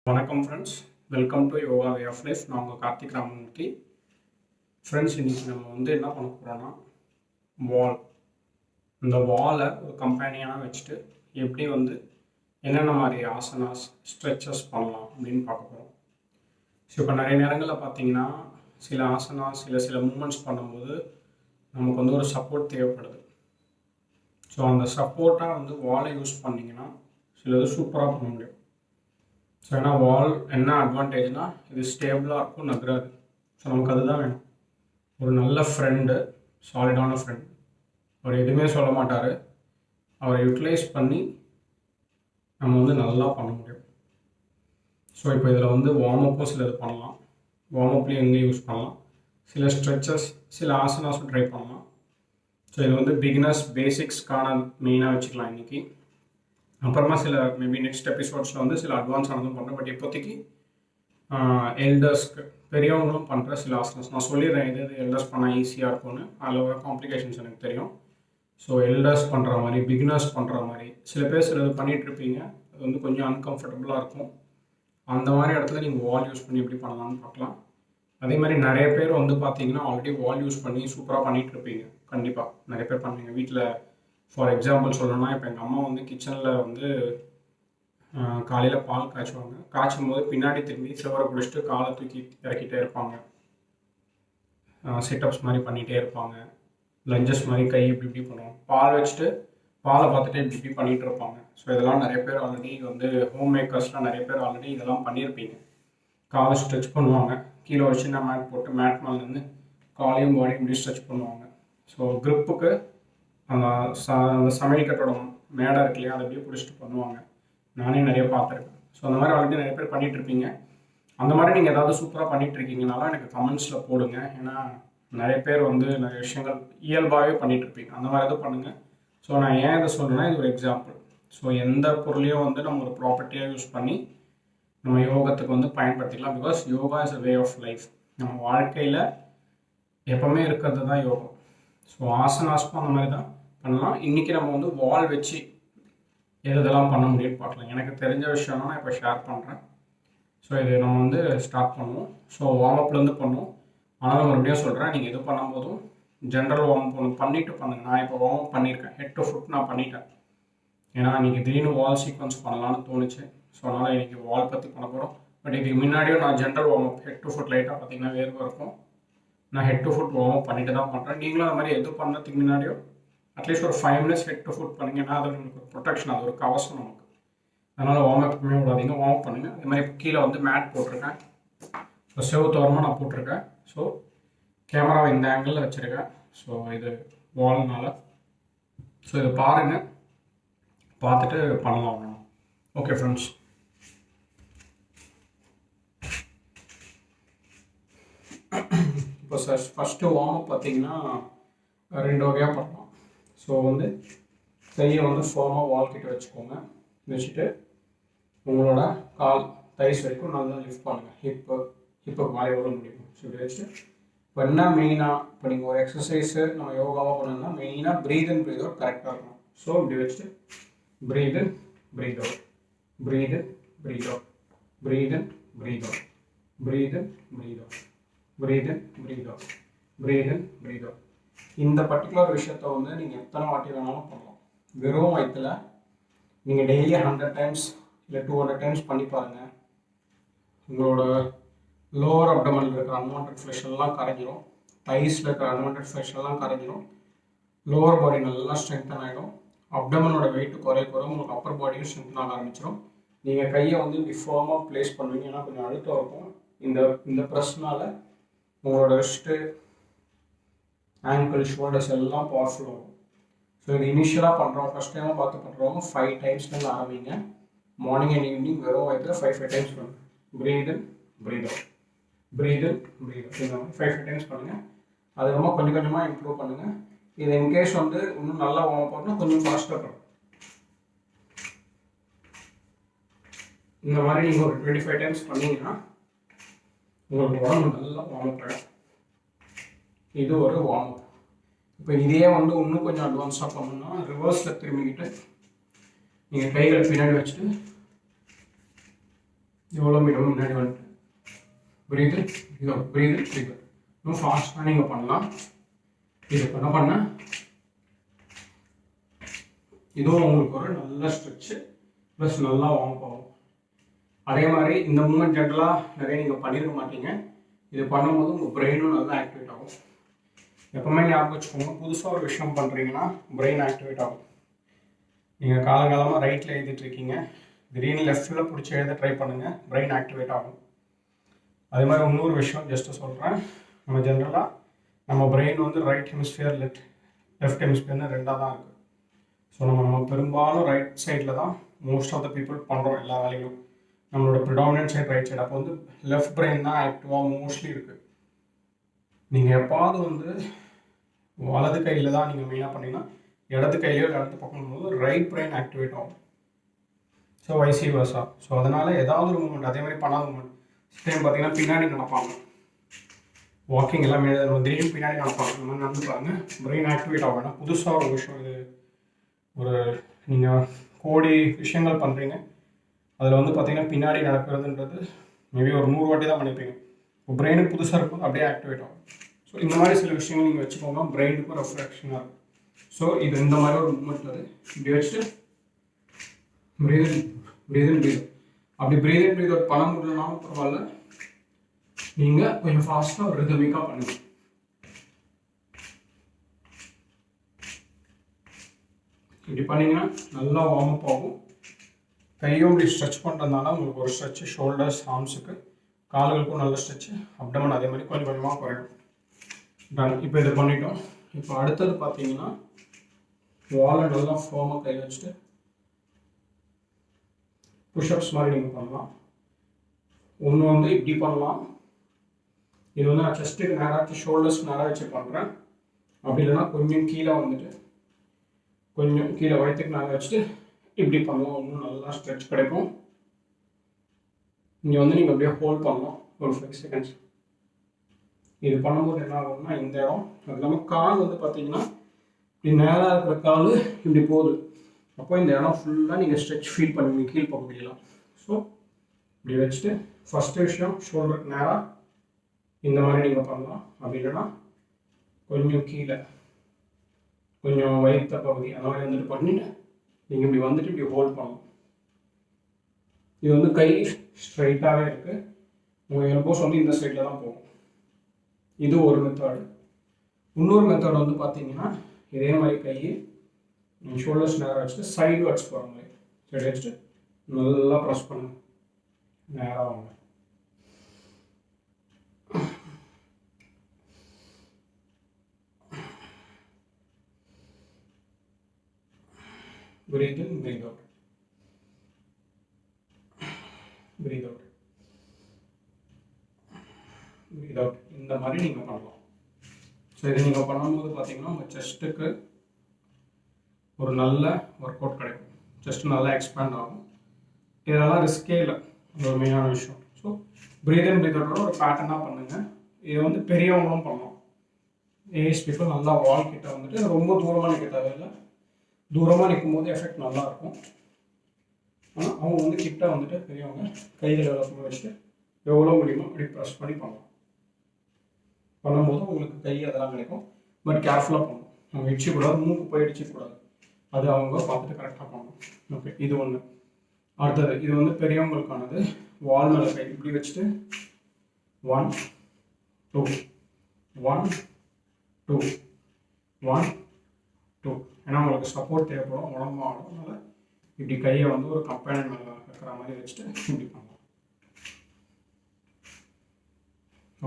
வணக்கம் friends, welcome to yoga way of life. நான் உங்கள் கார்த்திக் ராமமூர்த்தி. ஃப்ரெண்ட்ஸ், இன்றைக்கி நம்ம என்ன பண்ண போகிறோன்னா வால். இந்த வாலை ஒரு கம்பெனியாக வச்சுட்டு எப்படி என்னென்ன மாதிரி ஆசனாஸ் ஸ்ட்ரெச்சஸ் பண்ணலாம் அப்படின்னு பார்க்க போகிறோம். ஸோ இப்போ நிறைய நேரங்களில் பார்த்தீங்கன்னா சில ஆசனாஸ் சில மூமெண்ட்ஸ் பண்ணும்போது நமக்கு ஒரு சப்போர்ட் தேவைப்படுது. ஸோ அந்த சப்போர்ட்டாக வாலை யூஸ் பண்ணிங்கன்னா சிலது சூப்பராக பண்ண முடியும். ஸோ ஏன்னா வால் என்ன அட்வான்டேஜ்னா இது ஸ்டேபிளாக இருக்கும், நகராது. ஸோ நமக்கு அதுதான் வேணும். ஒரு நல்ல ஃப்ரெண்டு, சாலிடான ஃப்ரெண்ட், அவர் எதுவுமே சொல்ல மாட்டார். அவரை யூட்டிலைஸ் பண்ணி நம்ம நல்லா பண்ண முடியும். ஸோ இப்போ இதில் வார்ம் அப்பும் சில இது பண்ணலாம். வார்ம் அப்லேயும் எங்கேயும் யூஸ் பண்ணலாம். சில ஸ்ட்ரெச்சஸ், சில ஆசனாஸும் ட்ரை பண்ணலாம். ஸோ இது பிகினர்ஸ் பேசிக்ஸ்க்கான மெயினாக வச்சுக்கலாம் இன்றைக்கி. அப்புறமா சில மேபி நெக்ஸ்ட் எபிசோட்ஸில் சில அட்வான்ஸ் ஆனதும் பண்ணுறேன். பட் இப்போதைக்கு எல்டர்ஸ்க்கு, பெரியவங்களும் பண்ணுற சில ஆசனஸ் நான் சொல்லிடுறேன். இது எல்டர்ஸ் பண்ணால் ஈஸியாக இருக்கும்னு. அதில் வர காம்ப்ளிகேஷன்ஸ் எனக்கு தெரியும். ஸோ எல்டர்ஸ் பண்ணுற மாதிரி, பிகினர்ஸ் பண்ணுற மாதிரி சில பேர் சிலது பண்ணிகிட்ருப்பீங்க. அது கொஞ்சம் அன்கம்ஃபர்டபுளாக இருக்கும். அந்த மாதிரி இடத்துல நீங்கள் வால் யூஸ் பண்ணி எப்படி பண்ணலாம்னு பார்க்கலாம். அதே மாதிரி நிறைய பேர் பார்த்தீங்கன்னா ஆல்ரெடி வால் யூஸ் பண்ணி சூப்பராக பண்ணிகிட்ருப்பீங்க. கண்டிப்பாக நிறைய பேர் பண்ணுவீங்க வீட்டில். ஃபார் எக்ஸாம்பிள் சொல்லணும்னா, இப்போ எங்கள் அம்மா கிச்சனில் காலையில் பால் காய்ச்சுவாங்க. காய்ச்சும் போது பின்னாடி திரும்பி சிவரை பிடிச்சிட்டு காலை தூக்கி இறக்கிட்டே இருப்பாங்க. சிட்டப்ஸ் மாதிரி பண்ணிகிட்டே இருப்பாங்க. லஞ்சஸ் மாதிரி கை இப்படி பண்ணுவோம். பால் வச்சுட்டு பாலை பார்த்துட்டு இப்படி பண்ணிகிட்டு இருப்பாங்க. ஸோ இதெல்லாம் நிறைய பேர் ஆல்ரெடி ஹோம் மேக்கர்ஸ்லாம் நிறைய பேர் ஆல்ரெடி இதெல்லாம் பண்ணியிருப்பீங்க. காலை ஸ்ட்ரெச் பண்ணுவாங்க. கீழே ஒரு சின்ன மேட் போட்டு மேட் மேலேருந்து காலையும் பாடி இப்படி ஸ்ட்ரெச் பண்ணுவாங்க. ஸோ க்ரிப்புக்கு அந்த சமையல் கட்டோட மேடை இருக்கு இல்லையா, அதை அப்படியே பிடிச்சிட்டு பண்ணுவாங்க. நானே நிறைய பார்த்துருக்கேன். ஸோ அந்த மாதிரி ஆல்ரெடி நிறைய பேர் பண்ணிகிட்ருப்பீங்க. அந்த மாதிரி நீங்கள் ஏதாவது சூப்பராக பண்ணிகிட்ருக்கீங்கனாலும் எனக்கு கமெண்ட்ஸில் போடுங்க. ஏன்னா நிறைய பேர் நிறைய விஷயங்கள் இயல்பாகவே பண்ணிகிட்ருப்பீங்க. அந்த மாதிரி எதுவும் பண்ணுங்கள். ஸோ நான் ஏன் இதை சொல்கிறேன்னா, இது ஒரு எக்ஸாம்பிள். ஸோ எந்த பொருளையும் நம்ம ஒரு ப்ராப்பர்ட்டியாக யூஸ் பண்ணி நம்ம யோகத்துக்கு பயன்படுத்திக்கலாம். Because yoga is a way of life. நம்ம வாழ்க்கையில் எப்போவுமே இருக்கிறது தான் யோகம். ஸோ ஆசனாஸ்க்கும் அந்த மாதிரி தான் பண்ணலாம். இன்றைக்கி நம்ம வால் வச்சு எதெல்லாம் பண்ண முடியும்னு பார்க்கலாம். எனக்கு தெரிஞ்ச விஷயம்னா நான் இப்போ ஷேர் பண்ணுறேன். ஸோ இது நம்ம ஸ்டார்ட் பண்ணுவோம். ஸோ வார்ம் அப்லேருந்து பண்ணுவோம். ஆனாலும் மறுபடியும் சொல்கிறேன், நீங்கள் எது பண்ணும் போதும் ஜென்ரல் வார்ம் அப் ஒன்று பண்ணிவிட்டு பண்ணுங்கள். நான் இப்போ வார்ம் அப் பண்ணியிருக்கேன். ஹெட் டு ஃபுட் நான் பண்ணிட்டேன். ஏன்னா இன்றைக்கி திடீர்னு வால் சீக்வன்ஸ் பண்ணலான்னு தோணுச்சு. ஸோ அதனால் இன்றைக்கி வால் பற்றி பண்ண போகிறோம். பட் இதுக்கு முன்னாடியும் நான் general warm up head to food லைட்டாக பார்த்தீங்கன்னா வேர்வை இருக்கும். நான் head to food warm up பண்ணிட்டு தான் பண்ணுறேன். நீங்களும் அது மாதிரி எது பண்ணுறதுக்கு முன்னாடியோ அட்லீஸ்ட் ஒரு 5 minutes ஹெட் டு ஃபுட் பண்ணிங்கன்னா அது உங்களுக்கு ஒரு ப்ரொடெக்ஷன், அது ஒரு கவசம் நமக்கு. அதனால் வார்ம் அப் எப்பவுமே விடாதீங்க, வார்ம் அப் பண்ணுங்கள். அதே மாதிரி கீழே மேட் போட்டிருக்கேன். ஸோ செவுத்தோரமாக நான் போட்டிருக்கேன். ஸோ கேமராவை இந்த ஆங்கிளில் வச்சுருக்கேன். ஸோ இது வால்னால். ஸோ இதை பாருங்கள், பார்த்துட்டு பண்ணலாம். ஓகே ஃப்ரெண்ட்ஸ், இப்போ ஃபஸ்ட்டு வார்ம் அப் பார்த்தீங்கன்னா 2 வகையாக பண்ணலாம். ஸோ கையை ஃபார்மாக வால் கிட்ட வச்சுக்கோங்க. வச்சுட்டு உங்களோட கால் தைஸ் வரைக்கும் நல்லா லிஃப்ட் பண்ணுங்கள். ஹிப்புக்கு மேலே எவ்வளோ முடியும். ஸோ இப்படி வச்சுட்டு இப்போ என்ன மெயினாக, இப்போ நீங்கள் ஒரு எக்ஸசைஸு நம்ம யோகாவாக பண்ணணும்னா மெயினாக ப்ரீத் இன் ப்ரீத் அவுட் கரெக்டாக இருக்கணும். ஸோ இப்படி வச்சுட்டு breath in breathe out, breath in breathe out, breath in breathe out, breath in breathe out, breath in breathe out, breath in breathe out. இந்த பர்டிகுலர் விஷயத்த நீங்கள் எத்தனை வாட்டி வேணாலும் பண்ணலாம். வெறும் வயிற்றில் நீங்கள் டெய்லி 100 times இல்லை 200 times பண்ணி பாருங்கள். உங்களோட லோவர் அப்டமனில் இருக்கிற அன்வான்ட் ஃப்ளஷ் எல்லாம் கரைஞ்சிரும். தைஸில் இருக்கிற அன்வான்ட் ஃப்ளஷ் எல்லாம் கரைஞ்சிரும். லோவர் பாடி நல்லா ஸ்ட்ரென்தன் ஆகிடும். அப்டமனோட வெயிட்டு குறைய உங்களுக்கு அப்பர் பாடியும் ஸ்ட்ரென்தன் ஆக ஆரம்பிச்சிடும். நீங்கள் கையை இப்படி ஃபார்மாக ப்ளேஸ் பண்ணுவீங்க. ஏன்னா கொஞ்சம் அழுத்தம் இருக்கும். இந்த ப்ரெஸ்னால் உங்களோட ரிஸ்ட்டு, ஆங்கிள், ஷோல்டர்ஸ் எல்லாம் பவர்ஃபுல் ஆகும். ஸோ இது இனிஷியலாக பண்ணுறோம், ஃபஸ்ட் டைமாக பார்த்து பண்ணுறவங்க 5 times ஆரம்பிங்க. மார்னிங் அண்ட் ஈவினிங் வெறும் வயிற்றில் 5 times பண்ணுங்க. Breath in breathe out, breath in breathe out. இந்த மாதிரி 5 times பண்ணுங்கள். அது ரொம்ப கொஞ்சம் கொஞ்சமாக இம்ப்ரூவ் பண்ணுங்கள். இது இன்கேஸ் இன்னும் நல்லா வார்ம் அப் பண்ணால் கொஞ்சம் ஃபாஸ்ட்டாக பண்ணும். இந்த மாதிரி நீங்கள் ஒரு 25 times பண்ணிங்கன்னா உங்களுக்கு உடம்பு நல்லா வார்ம் அப் ஆகிடும். இது ஒரு வார்ம் அப். இப்போ இதே இன்னும் கொஞ்சம் அட்வான்ஸாக பண்ணணும்னா ரிவர்ஸில் திரும்பிக்கிட்டு நீங்கள் கைகளை பின்னாடி வச்சுட்டு எவ்வளோ மீட்டர் முன்னாடி வந்துட்டு பிரீது இதோ பிரீது பிரீது இன்னும் ஃபாஸ்ட்டாக நீங்கள் பண்ணலாம். இது என்ன பண்ண இதுவும் உங்களுக்கு ஒரு நல்ல ஸ்ட்ரெச்சு ப்ளஸ் நல்லா வார்ம் ஆகும். அதே மாதிரி இந்த மூமெண்ட் ஜென்ரலாக நிறைய நீங்கள் பண்ணியிருக்க மாட்டீங்க. இது பண்ணும்போது உங்கள் பிரெயினும் நல்லா ஆக்டிவேட் ஆகும். எப்போவுமே ஞாபகம் வச்சுக்கோங்க, புதுசாக ஒரு விஷயம் பண்ணுறீங்கன்னா பிரெயின் ஆக்டிவேட் ஆகும். நீங்கள் காலகாலமாக ரைட்டில் எழுதிட்டுருக்கீங்க, திடீர்னு லெஃப்ட்டில் பிடிச்சி எழுத ட்ரை பண்ணுங்கள், பிரெயின் ஆக்டிவேட் ஆகும். அதே மாதிரி இன்னொரு விஷயம் ஜஸ்ட்டு சொல்கிறேன், நம்ம ஜென்ரலாக நம்ம பிரெயின் வந்து ரைட் ஹெமிஸ்பியர் லெஃப்ட் ஹெமிஸ்பியர்னு ரெண்டாக தான் இருக்குது. ஸோ நம்ம பெரும்பாலும் ரைட் சைடில் தான் மோஸ்ட் ஆஃப் த பீப்புள் பண்ணுறோம் எல்லா வேலையும். நம்மளோட ப்ரிடாமினன்ட் சைட் ரைட் சைடு. அப்போ வந்து லெஃப்ட் பிரெயின் தான் ஆக்டிவாக மோஸ்ட்லி இருக்குது. நீங்கள் எப்பாவது வந்து வலது கையில் தான் நீங்கள் மெயினாக பண்ணிங்கன்னா இடது கையிலையோ இடது பக்கம் போது ரைட் பிரெயின் ஆக்டிவேட் ஆகும். ஸோ வைசி வர்ஸா. ஸோ அதனால் ஏதாவது ஒரு மூமெண்ட் அதே மாதிரி பண்ணாத மூமெண்ட் டைம் பார்த்தீங்கன்னா பின்னாடி நடப்பாங்க, வாக்கிங் எல்லாமே திடீர்னு பின்னாடி நடப்பாங்க. இந்த மாதிரி நடந்து பாருங்கள், பிரெயின் ஆக்டிவேட் ஆகும். ஏன்னா புதுசாக ஒரு விஷயம் இது, ஒரு நீங்கள் கோடி விஷயங்கள் பண்ணுறீங்க, அதில் வந்து பார்த்தீங்கன்னா பின்னாடி நடக்கிறதுன்றது மேபி ஒரு 100 வாட்டி தான் பண்ணியிருப்பீங்க. இப்போ பிரெயினுக்கு புதுசாக இருக்கும், அப்படியே ஆக்டிவேட் ஆகும். ஸோ இந்த மாதிரி சில விஷயங்கள் நீங்கள் வச்சுக்கோங்க, பிரெயினுக்கும் ரெஃப்ரெக்ஷனாக இருக்கும். ஸோ இது இந்த மாதிரி ஒரு மூமெண்ட் அது இப்படி வச்சுட்டு பிரீத் அப்படி பிரீத் அவுட் பண்ண முடியலனாலும் பரவாயில்ல, நீங்கள் கொஞ்சம் ஃபாஸ்ட்டாக ஒரு ரிதமிக்காக பண்ணுங்க. இப்படி பண்ணிங்கன்னா நல்லா வார்ம் அப் ஆகும். கையும் இப்படி ஸ்ட்ரெச் பண்ணுறதுனால உங்களுக்கு ஒரு ஸ்ட்ரெச்சு ஷோல்டர்ஸ் ஆர்ம்ஸுக்கு, கால்களுக்கும் நல்ல ஸ்ட்ரெச்சு, அப்டமன் அதே மாதிரி கொஞ்சம் கொஞ்சமாக குறையும். டன். இப்போ இதை பண்ணிட்டோம். இப்போ அடுத்தது பார்த்தீங்கன்னா வாலை நல்லா ஃபார்மாக கையில் வச்சுட்டு புஷ்அப்ஸ் மாதிரி நீங்கள் பண்ணலாம். ஒன்று வந்து இப்படி பண்ணலாம், இது வந்து நான் செஸ்ட்டுக்கு நேராக ஷோல்டர்ஸ் நேராக வச்சு பண்ணுறேன். அப்படி இல்லைன்னா கொஞ்சம் கீழே வந்துட்டு கொஞ்சம் கீழே வயிற்றுக்கு நேராக வச்சுட்டு இப்படி பண்ணலாம். இன்னும் நல்லா ஸ்ட்ரெச் கிடைக்கும். இங்கே வந்து நீங்கள் அப்படியே ஹோல்ட் பண்ணலாம் ஒரு 5 செகண்ட்ஸ். இது பண்ணும்போது என்ன ஆகும்னா இந்த இடம் அது இல்லாமல் கால் வந்து பார்த்தீங்கன்னா இப்படி நேராக இருக்கிற கால் இப்படி போகுது. அப்போ இந்த இடம் ஃபுல்லாக நீங்கள் ஸ்ட்ரெச் ஃபீல் பண்ணுவீங்க கீழ் பகுதியெல்லாம். ஸோ இப்படி வச்சுட்டு ஃபஸ்ட்டு விஷயம் ஷோல்டருக்கு நேராக இந்த மாதிரி நீங்கள் பண்ணலாம். அப்படி இல்லைன்னா கொஞ்சம் கீழே கொஞ்சம் வயிற்ற பகுதி அந்த மாதிரி வந்துட்டு பண்ணிட்டு நீங்கள் இப்படி வந்துட்டு இப்படி ஹோல்ட் பண்ணலாம். இது வந்து கை ஸ்ட்ரைட்டாகவே இருக்குது, உங்கள் எல்போஸ் வந்து இந்த சைடில் தான் போகும். இது ஒரு மெத்தடு. இன்னொரு மெத்தட் வந்து பார்த்தீங்கன்னா இதே மாதிரி கையை ஷோல்டர்ஸ் நேராக வச்சுட்டு சைடு வாட்ச் போகிற மாதிரி சைடு வச்சுட்டு நல்லா ப்ரெஸ் பண்ணுங்க, நேராக வாங்க. Breathe in, breathe out. Breathe out. Breathe out. இந்த மாதிரி நீங்கள் பண்ணலாம். ஸோ இதை நீங்கள் பண்ணும்போது பார்த்தீங்கன்னா உங்கள் செஸ்ட்டுக்கு ஒரு நல்ல ஒர்க் அவுட் கிடைக்கும். செஸ்ட்டு நல்லா எக்ஸ்பேண்ட் ஆகும். இதெல்லாம் ரிஸ்கே இல்லை, அது ஒரு மெயினான விஷயம். ஸோ பிரீத் இன் பிரீத் அவுட்டோட ஒரு பேட்டர்னாக பண்ணுங்கள். இதை வந்து பெரியவங்களும் பண்ணலாம். ஏஜ் பீப்புள் நல்லா வால் கிட்ட வந்துட்டு ரொம்ப தூரமாக நிற்க தேவையில்லை. தூரமாக நிற்கும் போது எஃபெக்ட் நல்லாயிருக்கும். ஆனால் அவங்க வந்து கிட்ட வந்துட்டு பெரியவங்க கைகள் எல்லாத்தையும் வச்சுட்டு எவ்வளோ முடியுமோ அப்படி ப்ரெஸ் பண்ணி பண்ணலாம். பண்ணும்போது உங்களுக்கு கை அதெல்லாம் கிடைக்கும். பட் கேர்ஃபுல்லாக பண்ணணும், அவங்க இடிச்சிக்கூடாது, மூக்கு போய் இடிச்சிக்கூடாது. அது அவங்க பார்த்துட்டு கரெக்டாக பண்ணணும். ஓகே, இது ஒன்று. அடுத்தது இது வந்து பெரியவங்களுக்கானது. வால் மேலே கை இப்படி வச்சுட்டு 1 2 1 2 1 2. ஏன்னா உங்களுக்கு சப்போர்ட் தேவைப்படும், உடம்பு ஆடும். அதனால் இப்படி கையை வந்து ஒரு கம்பெனன் மேலே வைக்கிற மாதிரி வச்சுட்டு இப்படி பண்ணலாம்.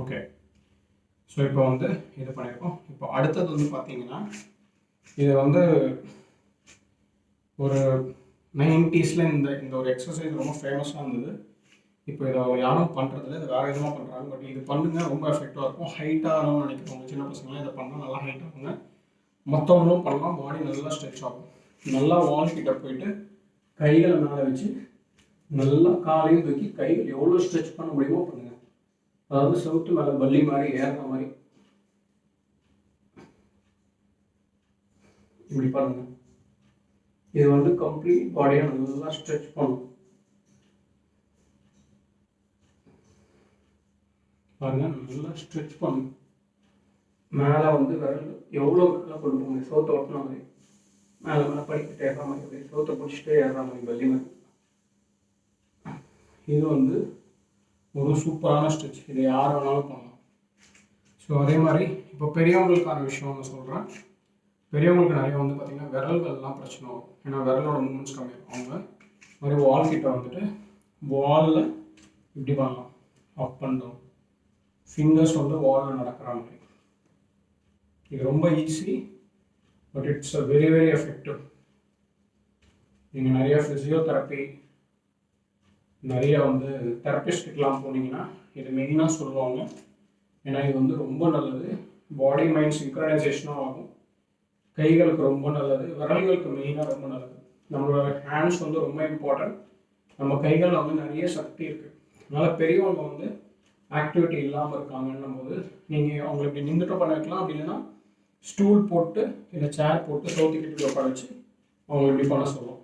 ஓகே, ஸோ இப்போ வந்து இது பண்ணியிருக்கோம். இப்போ அடுத்தது வந்து பார்த்தீங்கன்னா இது வந்து ஒரு 90s இந்த ஒரு எக்ஸசைஸ் ரொம்ப ஃபேமஸாக இருந்தது. இப்போ இதை யாரும் பண்ணுறதில்ல, இது வேறு விதமாக பண்ணுறாங்க. பட் இது பண்ணுங்க, ரொம்ப எஃபெக்டிவாக இருக்கும். ஹைட்டாகணும்னு நினைக்கிறவங்க சின்ன பசங்களாம் இதை பண்ணால் நல்லா ஹைட் ஆகுங்க. மற்றவங்களும் பண்ணலாம், பாடி நல்லா ஸ்ட்ரெச் ஆகும். நல்லா வால் கிட்ட போயிட்டு கைகளை மேலே வச்சு நல்லா காலையும் தூக்கி கைகள் எவ்வளோ ஸ்ட்ரெச் பண்ண முடியுமோ பண்ணுங்க. அதாவது செவுட்டு மேலே பல்லி மாதிரி ஏறுற மாதிரி இப்படி பாருங்க. இது வந்து கம்ப்ளீட் பாடியை நல்லா ஸ்ட்ரெச் பண்ணும். பாருங்கள் நல்லா ஸ்ட்ரெச் பண்ணும். மேலே வந்து விரல் எவ்வளோ மேலே கொண்டு போக முடியும், சோத்தை ஒட்டின மாதிரி மேலே மேலே படிக்கிட்டு ஏறுற மாதிரி, அப்படி சோத்தை பிடிச்சிட்டே ஏறுற மாதிரி வலி மாதிரி. இது வந்து ஒரு சூப்பரான ஸ்ட்ரெச். இது யார் வேணாலும் பண்ணலாம். ஸோ அதே மாதிரி இப்போ பெரியவங்களுக்கான விஷயம் ஒன்று சொல்கிறேன். பெரியவங்களுக்கு நிறைய வந்து பார்த்திங்கன்னா விரல்கள்லாம் பிரச்சனை வரும். ஏன்னா விரலோட மூமெண்ட்ஸ் கம்மியாகும். அவங்க மாதிரி வால் கிட்ட வந்துட்டு வாலில் இப்படி பண்ணலாம், அப் அண்ட் டவுன். ஃபிங்கர்ஸ் வந்து வாலில் நடக்கிற மாதிரி. இது ரொம்ப easy, but it's a very very effective. நீங்கள் நிறைய ஃபிசியோதெரப்பி, நிறைய வந்து தெரப்பிஸ்ட்டுக்கெலாம் போனீங்கன்னா இது மெயினாக சொல்லுவாங்க. ஏன்னா இது வந்து ரொம்ப நல்லது. பாடி மைண்ட் சிங்க்ரனைசேஷனும் ஆகும். கைகளுக்கு ரொம்ப நல்லது, விரல்களுக்கு மெயினாக ரொம்ப நல்லது. நம்மளோட ஹேண்ட்ஸ் வந்து ரொம்ப இம்பார்ட்டன்ட். நம்ம கைகளில் வந்து நிறைய சக்தி இருக்குது. அதனால் பெரியவங்க வந்து ஆக்டிவிட்டி இல்லாமல் இருக்காங்கன்னும் போது நீங்கள் அவங்களை இப்படி நின்றுட்டு பண்ண வைக்கலாம். அப்படி இல்லைன்னா ஸ்டூல் போட்டு இல்லை சேர் போட்டு சோத்திக்கிட்டு உட்கார வச்சு அவங்க இப்படி பண்ண சொல்லுவோம்.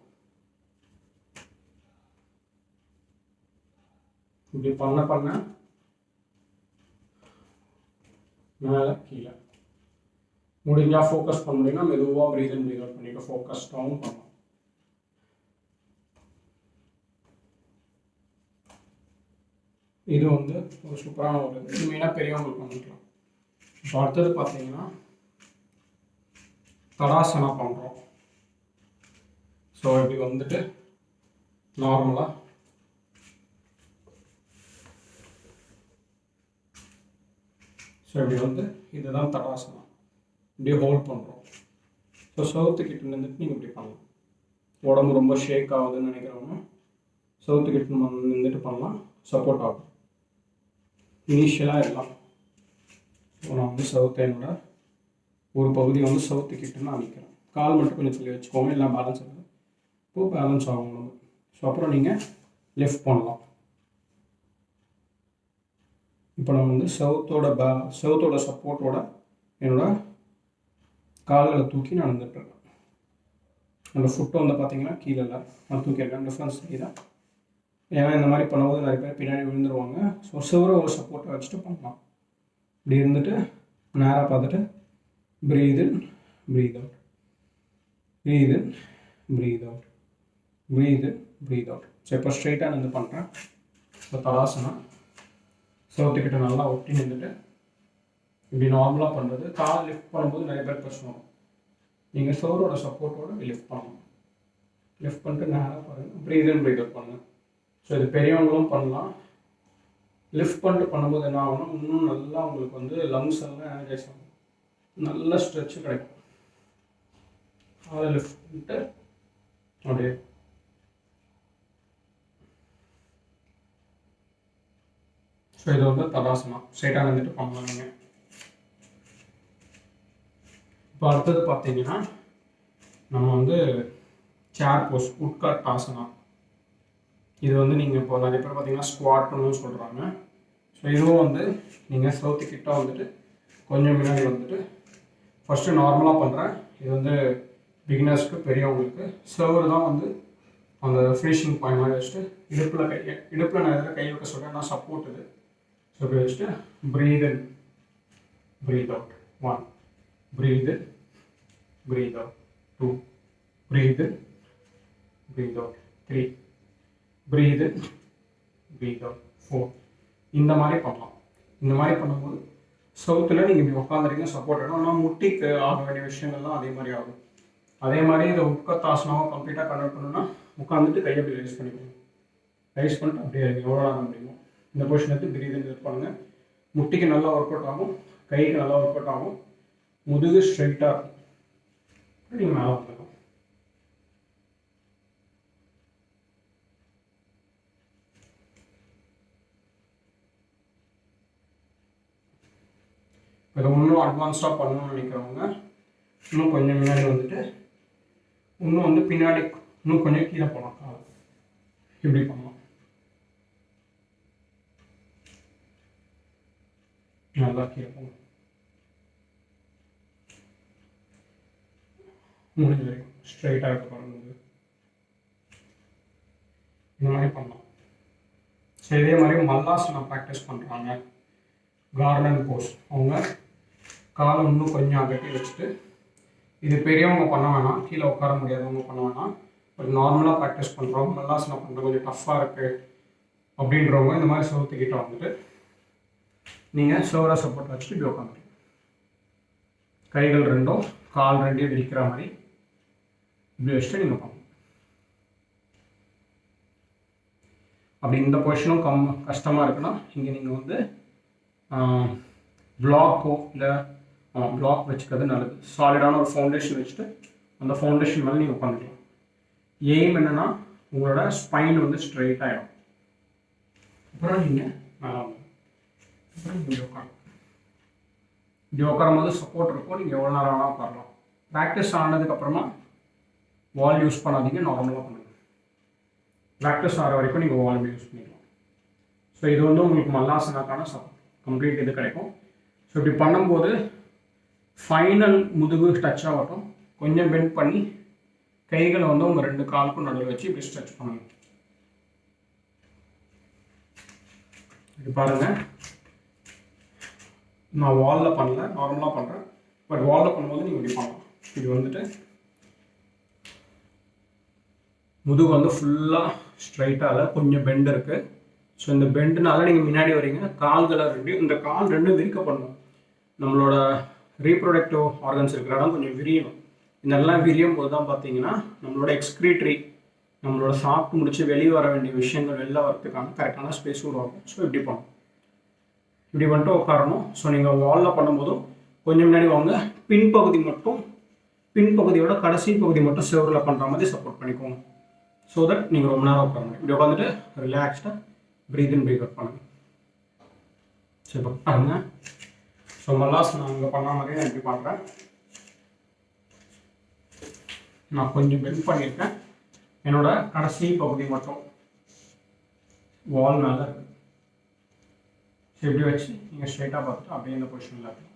இப்படி பண்ண பண்ண மேலே கீழே முடிஞ்சால் ஃபோக்கஸ் பண்ண முடியும்னா மெதுவாக ப்ரீத் அண்ட் ப்ரீத் அவுட் பண்ணிட்டு ஃபோக்கஸ்டாகவும் பண்ணலாம். இது வந்து ஒரு சூப்பரான ஒரு இது. மெயினாக பெரியவங்களுக்கு பண்ணிக்கலாம். இப்போ அடுத்தது பார்த்தீங்கன்னா தடாசனா பண்ணுறோம். ஸோ இப்படி வந்துட்டு நார்மலாக ஸோ இப்படி வந்து இதுதான் தடாசனா. இப்படியே ஹோல்ட் பண்ணுறோம். ஸோ சவுத்துக்கிட்ட நின்றுட்டு நீங்கள் இப்படி பண்ணலாம். உடம்பு ரொம்ப ஷேக் ஆகுதுன்னு நினைக்கிறவங்க சவுத்துக்கிட்ட நின்றுட்டு பண்ணலாம், சப்போர்ட் ஆகும். இனிஷியலாக எல்லாம் நான் வந்து சவுத்து என்னோட ஒரு பகுதி வந்து சவுத்துக்கிட்டு நான் நிற்கிறேன். கால் மட்டும் கொஞ்சம் சொல்லி வச்சுக்கோங்க, எல்லாம் பேலன்ஸ் ஆகும். இப்போது பேலன்ஸ் ஆகும் நம்ம. ஸோ அப்புறம் நீங்கள் லெஃப்ட் பண்ணலாம். இப்போ நம்ம வந்து சவுத்தோட சப்போர்ட்டோட என்னோட கால்களை தூக்கி நான் வந்துட்டுருக்கேன். என்னோடய ஃபுட்டை வந்து பார்த்தீங்கன்னா கீழே இல்லை, நான் தூக்கியிருக்கேன். டிஃப்ரென்ஸ் தான். ஏன்னா இந்த மாதிரி பண்ணும்போது நிறைய பேர் பின்னாடி விழுந்துருவாங்க. ஸோ சிவரை ஒரு சப்போர்ட்டை வச்சுட்டு பண்ணலாம். இப்படி இருந்துட்டு நேராக பார்த்துட்டு breath in breathe out, breath in breathe out, breath in breathe out. So இப்போ ஸ்ட்ரெயிட்டாக நின்று பண்ணுறேன். இப்போ தடாசனா சவுத்துக்கிட்ட நல்லா ஒட்டி நின்றுட்டு இப்படி நார்மலாக பண்ணுறது. கால் லிஃப்ட் பண்ணும்போது நிறைய பேர் பிரச்சனை வரும். நீங்கள் சோரோட சப்போர்ட்டோட லிஃப்ட் பண்ணணும். லிஃப்ட் பண்ணிட்டு நேராக பாருங்கள், ப்ரீத் இன் ப்ரீத் அவுட் பண்ணுங்கள். ஸோ இது பெரியவங்களும் பண்ணலாம். லிஃப்ட் பண்ணிட்டு பண்ணும்போது என்ன ஆகும்னா இன்னும் நல்லா உங்களுக்கு வந்து லங்ஸ் எல்லாம் எனர்ஜைஸ் ஆகும், நல்ல ஸ்ட்ரெச்சு கிடைக்கும். அதை லிஃப்ட் பண்ணிட்டு அப்படியே ஸோ இது வந்து தடாசனா ஸ்ட்ரைட்டாக நின்றுட்டு பண்ணலாம் நீங்கள். இப்போ அடுத்தது பார்த்தீங்கன்னா நம்ம வந்து சேர் போஸ், உட்காட் ஆசனா. இது வந்து நீங்கள் இப்போ நிறைய பேர் பார்த்தீங்கன்னா ஸ்குவாட் பண்ணணும்னு சொல்கிறாங்க. ஸோ இதுவும் வந்து நீங்கள் சவுத்துக்கிட்ட வந்துட்டு கொஞ்சம் முன்னாடி வந்துட்டு ஃபஸ்ட்டு நார்மலாக பண்ணுறேன். இது வந்து பிகினர்ஸ்க்கு, பெரியவங்களுக்கு. சர்வர் தான் வந்து அந்த ஃபினிஷிங் பாயிண்ட் மாதிரி வச்சுட்டு இடுப்பில் நான் எதில் கை வைக்க சொல்கிறேன், நான் சப்போர்ட் இது. ஸோ இப்படி வச்சுட்டு breath in breathe out. 1, breath in breathe out. 2, breath in breathe out. 3, breath in breathe out. 4. இந்த மாதிரி பண்ணலாம். இந்த மாதிரி பண்ணும்போது சவுத்தில் நீங்கள் இப்படி உட்காந்துருக்கீங்க, சப்போர்ட் வேணும். ஆனால் முட்டிக்கு ஆக வேண்டிய விஷயங்கள்லாம் அதே மாதிரி ஆகும். அதே மாதிரி இதை உட்காத்தாசனாவை கம்ப்ளீட்டாக கன்வெர்ட் பண்ணணும்னா உட்காந்துட்டு கையை அப்படி ரைஸ் பண்ணிக்கணும். ரைஸ் பண்ணிட்டு அப்படியே எவ்வளோ நேரம் முடியும் இந்த பொசிஷன் எடுத்து ப்ரீத் இன் பண்ணுங்கள். முட்டிக்கு நல்லா ஒர்க் அவுட் ஆகும், கைக்கு நல்லா ஒர்க் அவுட் ஆகும், முதுகு ஸ்ட்ரைட்டாக இருக்கும். நீங்கள் மேலே வந்துடலாம். இதை இன்னும் அட்வான்ஸ்டாக பண்ணணும்னு நினைக்கிறவங்க இன்னும் கொஞ்சம் முன்னாடி வந்துட்டு இன்னும் வந்து பின்னாடி இன்னும் கொஞ்சம் கீழே போகலாம். கால் இப்படி பண்ணலாம். நல்லா கீழே போகணும். முடிஞ்ச வரைக்கும் ஸ்ட்ரைட்டாக இருக்க பாருங்க. இந்த மாதிரி பண்ணலாம். ஸோ இதே மாதிரி மல்லாசனம் ப்ராக்டிஸ் பண்ணுறாங்க. கார்டன் போஸ். அவங்க காலை இன்னும் கொஞ்சம் அகட்டி வச்சுட்டு, இது பெரியவங்க பண்ண வேணாம், கீழே உட்கார முடியாதவங்க பண்ண வேணாம். ஒரு நார்மலாக ப்ராக்டிஸ் பண்ணுறோம், மல்லாசனம் பண்ணுறோம், கொஞ்சம் டஃப்பாக இருக்குது அப்படின்றவங்க இந்த மாதிரி செவத்துக்கிட்ட வந்துட்டு நீங்கள் செவரா சப்போர்ட் வச்சுட்டு இப்படி உட்காந்துருங்க. கைகள் ரெண்டும் கால் ரெண்டையும் விரிக்கிற மாதிரி இப்படி வச்சுட்டு நீங்கள் பண்ணணும். அப்படி இந்த பொசிஷனும் கஷ்டமாக இருக்குன்னா இங்கே நீங்கள் வந்து பிளாக்கோ இல்லை பிளாக் வச்சுக்கிறது நல்லது. சாலிடான ஒரு ஃபவுண்டேஷன் வச்சுட்டு அந்த ஃபவுண்டேஷன் மேலே நீங்கள் உட்காந்துக்கலாம். எய்ம் என்னென்னா உங்களோட ஸ்பைன் வந்து ஸ்ட்ரைட் ஆகிடும். அப்புறம் நீங்கள் மேலே வந்து அப்புறம் இப்படி உட்காரலாம். இப்படி உட்காரும் போது சப்போர்ட் இருக்கும், நீங்கள் எவ்வளோ நேரம் வேணால் உட்காரலாம். ப்ராக்டிஸ் ஆனதுக்கப்புறமா வால் யூஸ் பண்ணாதீங்க, நார்மலாக பண்ணுங்கள். ப்ராக்டிஸ் ஆகிற வரைக்கும் நீங்கள் வால் யூஸ் பண்ணிக்கலாம். ஸோ இது வந்து உங்களுக்கு மல்லாசனாக்கான கம்ப்ளீட் இது கிடைக்கும். ஸோ இப்படி பண்ணும்போது ஃபைனல் முதுகு டச் ஆகட்டும், கொஞ்சம் பெண்ட் பண்ணி கைகளை வந்து உங்கள் 2 காலுக்கும் நடுவில் வச்சு இப்படி ஸ்ட்ரெச் பண்ணுங்க. இது பாருங்கள், நான் வாலில் பண்ணல, நார்மலாக பண்ணுறேன். பட் வாலில் பண்ணும்போது நீங்கள் இப்படி பண்ணலாம். இது வந்துட்டு முதுகு வந்து ஃபுல்லாக ஸ்ட்ரைட்டாக கொஞ்சம் பெண்ட் இருக்குது. ஸோ இந்த பெண்டுனால நீங்கள் முன்னாடி வரீங்க, கால்களை ரெண்டும் இந்த கால் ரெண்டும் விரிக்க பண்ணணும். நம்மளோட ரீப்ரொடக்டிவ் ஆர்கன்ஸ் இருக்கிற இடம் கொஞ்சம் விரியணும். இதெல்லாம் விரியும் போது தான் பார்த்தீங்கன்னா நம்மளோட எக்ஸ்க்ரீட்ரி, நம்மளோட சாப்பிட்டு முடிச்சு வெளியே வர வேண்டிய விஷயங்கள் வெளில வரதுக்கான கரெக்டான ஸ்பேஸ் உருவாகும். ஸோ இப்படி பண்ணணும், இப்படி பண்ணிட்டு உட்காரணும். ஸோ நீங்கள் வாலில் பண்ணும்போதும் கொஞ்சம் முன்னாடி வாங்க, பின்பகுதியோட கடைசி பகுதி மட்டும் செவரில் பண்ணுற மாதிரி சப்போர்ட் பண்ணிக்கோங்க. ஸோ தட் நீங்கள் ரொம்ப நேரம் உட்காருங்க. இப்படி உட்காந்துட்டு ரிலாக்ஸ்டாக ப்ரீத் இன் ப்ரீத் அவுட் பண்ணுங்க. சரி இப்போ பாருங்க. ஸோ மல்லாசனம் அங்கே பண்ண மாதிரி நான் இப்படி பண்ணுறேன். நான் கொஞ்சம் பெண்ட் பண்ணியிருக்கேன், என்னோட கடைசி பகுதி மட்டும் வால் மேலே இருக்குது. ஸோ இப்படி வச்சு நீங்கள் ஸ்ட்ரைட்டாக பார்த்துட்டு அப்படியே இந்த பொசிஷனில் இருக்கும்.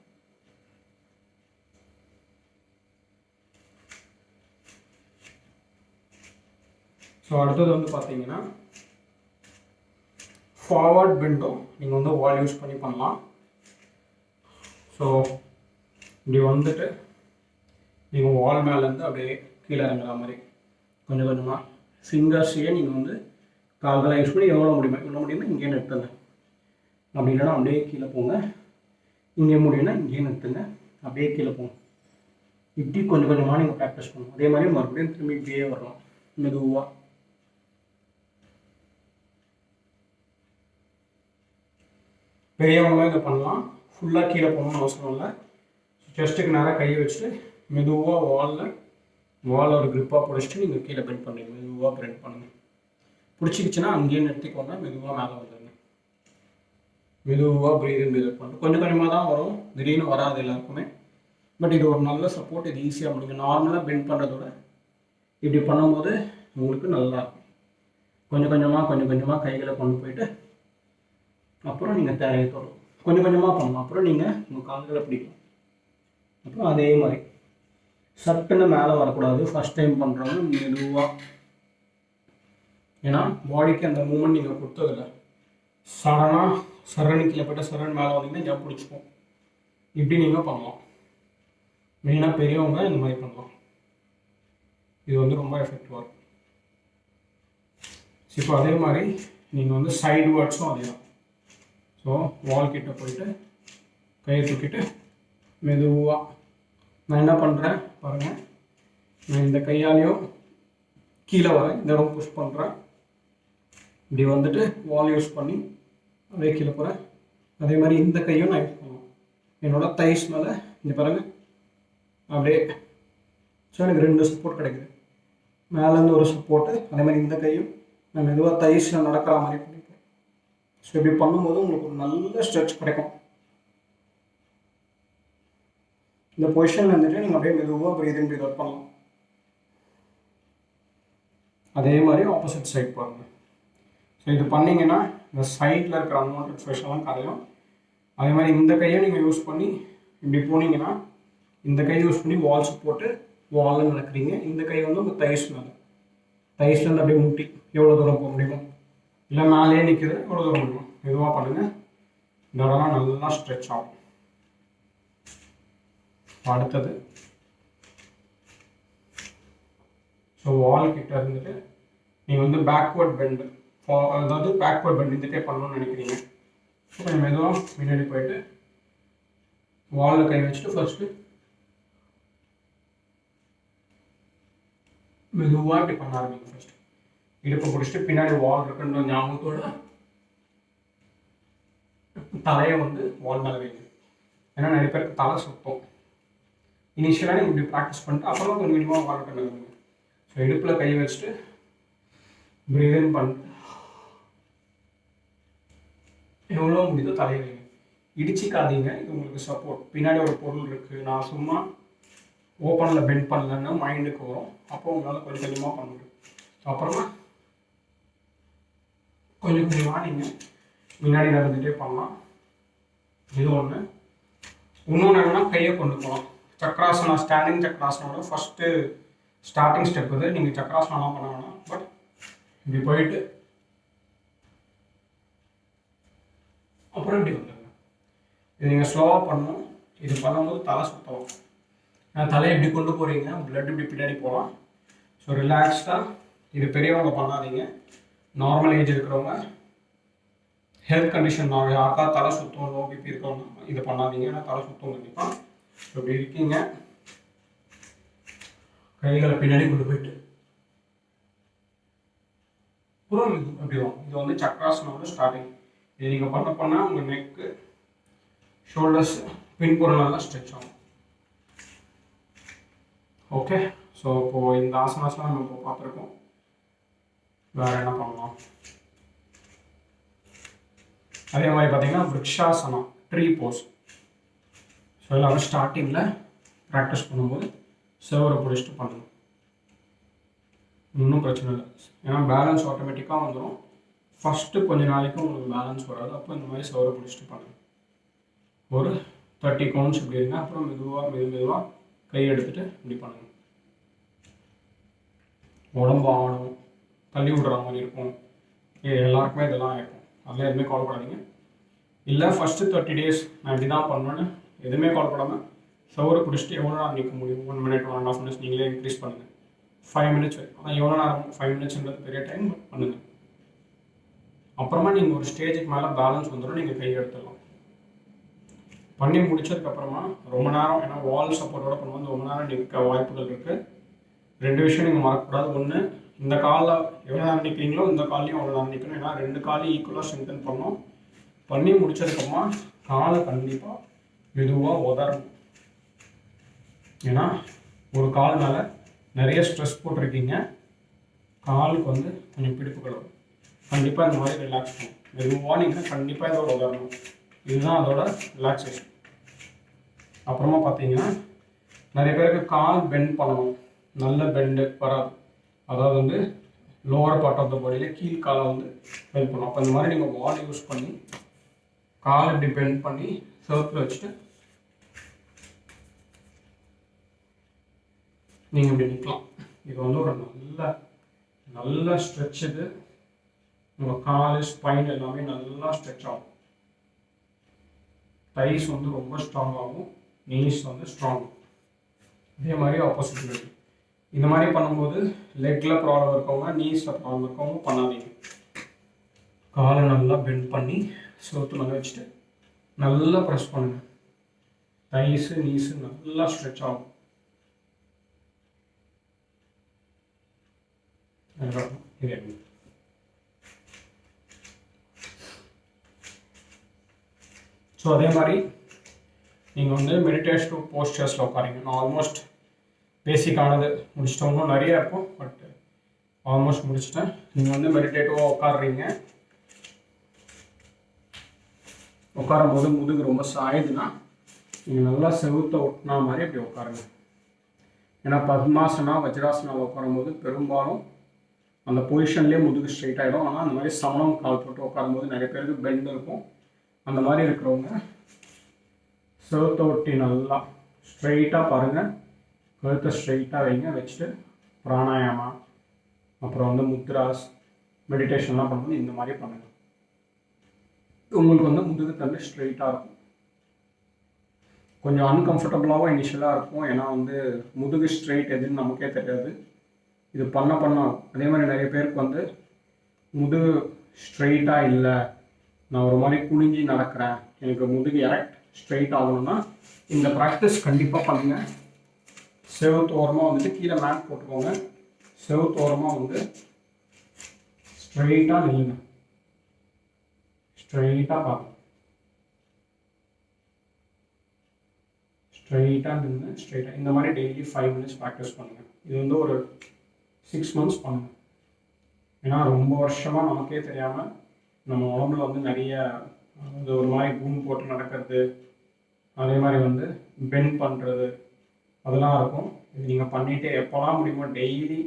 ஸோ அடுத்தது வந்து பார்த்தீங்கன்னா ஃபார்வர்ட் பெண்டும் நீங்கள் வந்து வால் யூஸ் பண்ணி பண்ணலாம். ஸோ இப்படி வந்துட்டு நீங்கள் வால் மேலேருந்து அப்படியே கீழே இறங்குற மாதிரி கொஞ்சம் கொஞ்சமாக ஃபிங்கர்ஸையே நீங்கள் வந்து கால்களை யூஸ் பண்ணி எவ்வளோ முடியுமோ இங்கேயே நிறுத்துங்க. அப்படி இல்லைன்னா அப்படியே கீழே போங்க, இங்கே முடியும்னா இங்கேயே நிறுத்துங்க, அப்படியே கீழே போங்க. இப்படி கொஞ்சம் கொஞ்சமாக நீங்கள் ப்ராக்டிஸ் பண்ணணும். அதே மாதிரி மறுபடியும் திரும்பி இப்படியே வரலாம் மெதுவாக. பெரியவங்களும் இதை பண்ணலாம், ஃபுல்லாக கீழே போகணும்னு அவசரம் இல்லை. செஸ்ட்டுக்கு நேராக கையை வச்சுட்டு மெதுவாக வால் ஒரு க்ரிப்பாக பிடிச்சிட்டு நீங்கள் கீழே பெண்ட் பண்ணுறீங்க. மெதுவாக பெண்ட் பண்ணுங்கள். பிடிச்சிக்கிச்சுன்னா அங்கேயே நிறுத்திக்கோங்க, மெதுவாக மேலே வந்துடுங்க. மெதுவாக ப்ரீத் பண்ணிட்டு கொஞ்சம் கொஞ்சமாக தான் வரும், திடீர்னு வராது எல்லாருக்குமே. பட் இது ஒரு நல்ல சப்போர்ட். இது ஈஸியாக முடியும். நார்மலாக பெண்ட் பண்ணுறதோட இப்படி பண்ணும்போது உங்களுக்கு நல்லாயிருக்கும். கொஞ்சம் கொஞ்சமாக கைகளை கொண்டு போயிட்டு அப்புறம் நீங்கள் தேவையை தொடரும். கொஞ்சம் கொஞ்சமாக பண்ணலாம். அப்புறம் நீங்கள் உங்கள் கால்களை பிடிக்கலாம். அப்புறம் அதே மாதிரி சட்டுன்னு மேலே வரக்கூடாது. ஃபஸ்ட் டைம் பண்ணுறவங்க மெதுவாக, ஏன்னா பாடிக்கு அந்த மூமெண்ட் நீங்கள் கொடுத்ததில்ல. சரணி கீழே போய்ட்டு சரண் மேலே வந்தீங்கன்னா ஜம்ப் பிடிச்சிப்போம். இப்படி நீங்கள் பண்ணலாம். மெயினாக பெரியவங்க இந்த மாதிரி பண்ணலாம். இது வந்து ரொம்ப எஃபெக்டிவாக இருக்கும். இப்போ அதே மாதிரி நீங்கள் வந்து சைடு வேர்ட்ஸும் அதே தான். ஸோ வால் கிட்ட போயிட்டு கையை தூக்கிட்டு மெதுவாக நான் என்ன பண்ணுறேன் பாருங்கள். நான் இந்த கையாலையும் கீழே வரேன், இந்த இடம் புஷ் பண்ணுறேன். இப்படி வந்துட்டு வால் யூஸ் பண்ணி அப்படியே கீழே போகிறேன். அதே மாதிரி இந்த கையும் நான் யூஸ் பண்ணுவேன் என்னோட தைஸ் மேலே. இங்கே பாருங்கள் அப்படியே. ஸோ எனக்கு 2 சப்போர்ட் கிடைக்குது. மேலேருந்து ஒரு சப்போர்ட்டு, அதே மாதிரி இந்த கையும் நான் மெதுவாக தைஸில் நடக்கிற மாதிரி பண்ணிப்பேன். ஸோ இப்படி பண்ணும்போது உங்களுக்கு ஒரு நல்ல ஸ்ட்ரெச் கிடைக்கும். இந்த பொசிஷனில் இருந்துட்டு நீங்கள் அப்படியே மெதுவாக ப்ரீத் இன் ப்ரீத் அவுட் பண்ணலாம். அதே மாதிரி ஆப்போசிட் சைட் பாருங்கள். ஸோ இது பண்ணிங்கன்னா இந்த சைடில் இருக்கிற அன்வான்ட் ப்ரெஷர்லாம் கரையும். அதே மாதிரி இந்த கையை நீங்கள் யூஸ் பண்ணி இப்படி போனீங்கன்னா இந்த கை யூஸ் பண்ணி வால்ஸ் போட்டு வாலில் நடக்கிறீங்க. இந்த கை வந்து உங்கள் தைஸ் மேலே, தைஸ்லேருந்து அப்படியே முட்டி எவ்வளோ தூரம் போக முடியுமோ, இல்லை மேலேயே நிற்கிறது எவ்வளோ தூரம் முடியும் மெதுவாக பண்ணுங்கள். இந்த இடம்லாம் நல்லா ஸ்ட்ரெச் ஆகும். அடுத்தது ஸோ வால் கிட்ட இருந்துட்டு நீங்கள் வந்து பேக்வேர்ட் பெண்டு, அதாவது பேக்வேர்ட் பெண்ட் இருந்துகிட்டே பண்ணணும்னு நினைக்கிறீங்க. ஸோ கொஞ்சம் மெதுவாக முன்னாடி போயிட்டு வாலில் கை வச்சுட்டு ஃபர்ஸ்ட்டு மெதுவாக இப்படி பண்ண ஆரம்பிங்க. ஃபர்ஸ்ட் இடுப்பை பிடிச்சிட்டு பின்னாடி வால் இருக்குன்ற ஞாபகத்தோட தலையை வந்து வால் மேலே வைங்க. ஏன்னா நிறைய பேருக்கு தலை சுத்தம். இனிஷியலாக நீங்கள் இப்படி ப்ராக்டிஸ் பண்ணிட்டு அப்புறம் கொஞ்சம் கொஞ்சமாக வால் பண்ண வைங்க. ஸோ இடுப்பில் கை வச்சுட்டு ப்ரீதிங் பண்ணிட்டு எவ்வளோ முடியுதோ தலையை வைங்க. இடிச்சிக்காதீங்க, இது உங்களுக்கு சப்போர்ட். பின்னாடி ஒரு பொருள் இருக்குது, நான் சும்மா ஓப்பனில் பெண்ட் பண்ணலன்னா மைண்டுக்கு வரும். அப்போ உங்களால் கொஞ்சம் கொஞ்சமாக பண்ண முடியும். அப்புறமா கொஞ்சம் கொஞ்சமாக நீங்கள் முன்னாடி நடந்துகிட்டே பண்ணலாம். இது ஒன்று. இன்னொன்று என்னென்னா கையை கொண்டு போகலாம். Chakrasana, standing சக்கராசனோட first starting step இது. நீங்கள் சக்கராசனம்லாம் பண்ண வேணாம், பட் இப்படி போயிட்டு அப்புறம் இப்படி வந்துடுங்க. இது நீங்கள் ஸ்லோவாக பண்ணணும். இது பண்ணும்போது தலை சுத்தம். தலையை இப்படி கொண்டு போகிறீங்க, பிளட் இப்படி பின்னாடி போகலாம். ஸோ ரிலாக்ஸ்டாக. இது பெரியவங்க பண்ணாதீங்க, நார்மல் ஏஜ் இருக்கிறவங்க, ஹெல்த் கண்டிஷன் யாருக்கா தலை சுத்தம், லோ பிபி இருக்கவங்க இது பண்ணாதீங்க. ஏன்னா தலை சுத்தம் கண்டிப்பாக. ஸோ இப்படி இருக்கீங்க, கைகளை பின்னாடி கொண்டு போயிட்டு புறம் அப்படி வரும். இது வந்து சக்கராசனோட ஸ்டார்டிங். இது நீங்கள் பண்ணால் உங்கள் நெக்கு, ஷோல்டர்ஸ், பின்புறம் நல்லா ஸ்ட்ரெச் ஆகும். ஓகே. ஸோ இப்போது இந்த ஆசனாஸ்லாம் நம்ம இப்போ பார்த்துருக்கோம். வேறு என்ன பண்ணலாம்? அதே மாதிரி பார்த்தீங்கன்னா விருக்ஷாசனம், ட்ரீ போஸ். ஸோ எல்லாரும் ஸ்டார்டிங்கில் ப்ராக்டிஸ் பண்ணும்போது செவரை பிடிச்சிட்டு பண்ணணும். இன்னும் பிரச்சனை இல்லை, ஏன்னா பேலன்ஸ் ஆட்டோமேட்டிக்காக வந்துடும். ஃபஸ்ட்டு கொஞ்ச நாளைக்கு உங்களுக்கு பேலன்ஸ் வராது. அப்போ இந்த மாதிரி செவரை பிடிச்சிட்டு பண்ணுங்கள். ஒரு 30 கவுண்ட்ஸ் இப்படி இருங்க. அப்புறம் மெதுவாக கை எடுத்துகிட்டு இப்படி பண்ணுங்கள். உடம்பு ஆடும், தள்ளி விடுற மாதிரி இருக்கும். எல்லாருக்குமே இதெல்லாம் இருக்கும். அதில் எதுவுமே கவலைப்படாதீங்க. இல்லை ஃபஸ்ட்டு 30 days நான் இப்படி தான் பண்ணணுன்னு எதுவுமே கவலைப்படாமல் சவரை பிடிச்சிட்டு எவ்வளோ நேரம் நிற்க முடியும், 1 minute 1.5 minutes நீங்களே இன்க்ரீஸ் பண்ணுங்கள். 5 minutes வரைக்கும். ஆனால் எவ்வளோ நேரம் 5 minutesன்றது பெரிய டைம், பண்ணுங்கள். அப்புறமா நீங்கள் ஒரு ஸ்டேஜுக்கு மேலே பேலன்ஸ் வந்துடும், நீங்கள் கை எடுத்துடலாம். பண்ணி முடிச்சதுக்கப்புறமா ரொம்ப நேரம், ஏன்னா வால் சப்போர்ட்டோட பண்ணும்போது ரொம்ப நேரம் நிற்க வாய்ப்புகள் இருக்குது. 2 விஷயம் நீங்கள் மறக்கக்கூடாது. ஒன்று, இந்த காலில் எவ்வளோ நேரம் நிற்கிறீங்களோ இந்த காலையும் அவ்வளோ நேரம் நிற்கணும். ஏன்னா 2 காலையும் ஈக்குவலாக ஸ்ட்ரென்தன் பண்ணணும். பண்ணி முடிச்சதுக்கப்புறமா காலை கண்டிப்பாக மெதுவாக உதறணும். ஏன்னா ஒரு கால் மேலே நிறைய ஸ்ட்ரெஸ் போட்டிருக்கீங்க, காலுக்கு வந்து கொஞ்சம் பிடிப்புகள் வரும். கண்டிப்பாக இந்த மாதிரி ரிலாக்ஸ் பண்ணும். மெதுவாக நீங்கள் கண்டிப்பாக இதோட உதறணும். இதுதான் அதோட ரிலாக்ஸேஷன். அப்புறமா பார்த்தீங்கன்னா நிறைய பேருக்கு கால் பெண்ட் பண்ணணும், நல்ல பெண்டு வராது. அதாவது வந்து லோவர் பார்ட் ஆஃப் த பாடியில் கீழ்காலை வந்து பெண்ட் பண்ணணும். அப்போ இந்த மாதிரி நீங்கள் வால் யூஸ் பண்ணி கால் இப்படி பெண்ட் பண்ணி சர்க்கிள் வச்சுட்டு நீங்கள் இப்படி நிற்கலாம். இது வந்து ஒரு நல்ல ஸ்ட்ரெச். இது உங்கள் கால், ஸ்பைன் எல்லாமே நல்லா ஸ்ட்ரெச் ஆகும். தைஸ் வந்து ரொம்ப ஸ்ட்ராங் ஆகும், நீஸ் வந்து ஸ்ட்ராங். இதே மாதிரி ஆப்போசிட் லெக். இந்த மாதிரி பண்ணும்போது லெக்கில் ப்ராப்ளம் இருக்கவங்க, நீஸில் ப்ராப்ளம் இருக்கவங்க பண்ணாதீங்க. காலை நல்லா பெண்ட் பண்ணி சோத்து மேலே வச்சுட்டு நல்லா ப்ரெஸ் பண்ணுங்கள். தைஸு, நீஸு நல்லா ஸ்ட்ரெச் ஆகும். ஸோ அதே மாதிரி நீங்கள் வந்து மெடிடேஷன் போஸ்டர்ஸில் உட்காரிங்க. நான் ஆல்மோஸ்ட் பேசிக்கானது முடிச்சிட்டோம்னா நிறையா இருக்கும், பட் ஆல்மோஸ்ட் முடிச்சிட்டேன். நீங்கள் வந்து மெடிடேட்டிவாக உட்காடுறீங்க. உட்காரும்போது முதுகு ரொம்ப சாயுதுன்னா நீங்கள் நல்லா செவுத்தை ஒட்டினா மாதிரி அப்படி உட்காருங்க. ஏன்னா பத்மாசனா, வஜ்ராசனாவில் உட்காரும்போது பெரும்பாலும் அந்த பொசிஷன்லேயே முதுகு ஸ்ட்ரைட் ஆகிடும். ஆனால் அந்த மாதிரி சமணம் கால் போட்டு உட்காரும்போது நிறைய பேருக்கு பெண்ட் இருக்கும். அந்த மாதிரி இருக்கிறவங்க செவுத்தை ஒட்டி நல்லா ஸ்ட்ரைட்டாக பாருங்கள், கழுத்தை ஸ்ட்ரைட்டாக வைங்க. வச்சுட்டு பிராணாயாமா, அப்புறம் வந்து முத்ராஸ், மெடிடேஷன்லாம் பண்ணும்போது இந்த மாதிரி பண்ணுங்கள். உங்களுக்கு வந்து முதுகு தண்டு ஸ்ட்ரெயிட்டாக இருக்கும். கொஞ்சம் அன்கம்ஃபர்டபுளாகவும் இனிஷியலாக இருக்கும், ஏன்னா வந்து முதுகு ஸ்ட்ரெயிட் எதுன்னு நமக்கே தெரியாது. இது பண்ண அதே மாதிரி நிறைய பேருக்கு வந்து முதுகு ஸ்ட்ரெயிட்டாக இல்லை, நான் ஒரு மாதிரி குனிஞ்சி நடக்கிறேன், எனக்கு முதுகு எரெக்ட் ஸ்ட்ரெயிட் ஆகணும்னா இந்த ப்ராக்டிஸ் கண்டிப்பாக பண்ணுங்கள். செவுத்தோரமாக வந்துட்டு கீழே மேட் போட்டுக்கோங்க. செவுத்தோரமாக வந்து ஸ்ட்ரெயிட்டாக நில்லுங்க. ஸ்ட்ரெயிட்டாக பார்க்கணும். ஸ்ட்ரெயிட்டாக நின்று ஸ்ட்ரெயிட்டாக இந்த மாதிரி டெய்லி 5 minutes ப்ராக்டிஸ் பண்ணுங்கள். இது வந்து ஒரு 6 months பண்ணுங்கள். ஏன்னா ரொம்ப வருஷமாக நமக்கே தெரியாமல் நம்ம உடம்புல வந்து நிறைய ஒரு மாதிரி கூன் போட்டு நடக்கிறது, அதே மாதிரி வந்து பெண்ட் பண்ணுறது அதெல்லாம் இருக்கும். இது நீங்கள் பண்ணிகிட்டே எப்போல்லாம் முடியுமோ டெய்லி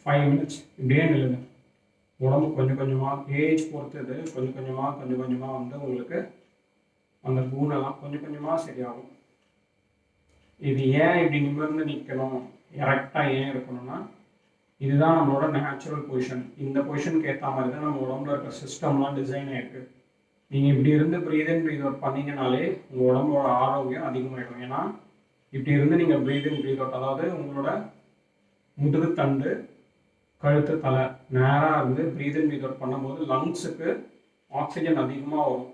5 minutes இப்படியே நில்லுங்க. உடம்பு கொஞ்சம் கொஞ்சமாக ஏஜ் பொறுத்தது கொஞ்சம் கொஞ்சமாக வந்து உங்களுக்கு அந்த கூனெல்லாம் கொஞ்சம் கொஞ்சமாக சரியாகும். இது ஏன் இப்படி நிமிர்ந்து நிற்கணும், கரெக்டாக ஏன் இருக்கணும்னா, இதுதான் நம்மளோட நேச்சுரல் பொசிஷன். இந்த பொசிஷனுக்கு ஏற்ற மாதிரி தான் நம்ம உடம்புல இருக்கிற சிஸ்டம்லாம் டிசைன் ஆகிருக்கு. நீங்கள் இப்படி இருந்து ப்ரீத் இன் ப்ரீத் அவுட் பண்ணிங்கனாலே உங்கள் உடம்போட ஆரோக்கியம் அதிகமாகிடும். ஏன்னா இப்படி இருந்து நீங்கள் ப்ரீத் இன் ப்ரீத் அவுட், அதாவது உங்களோட முதுகு தண்டு கழுத்து தலை நேராக இருந்து ப்ரீத் இன் ப்ரீத் அவுட் பண்ணும்போது லங்ஸுக்கு ஆக்சிஜன் அதிகமாக வரும்.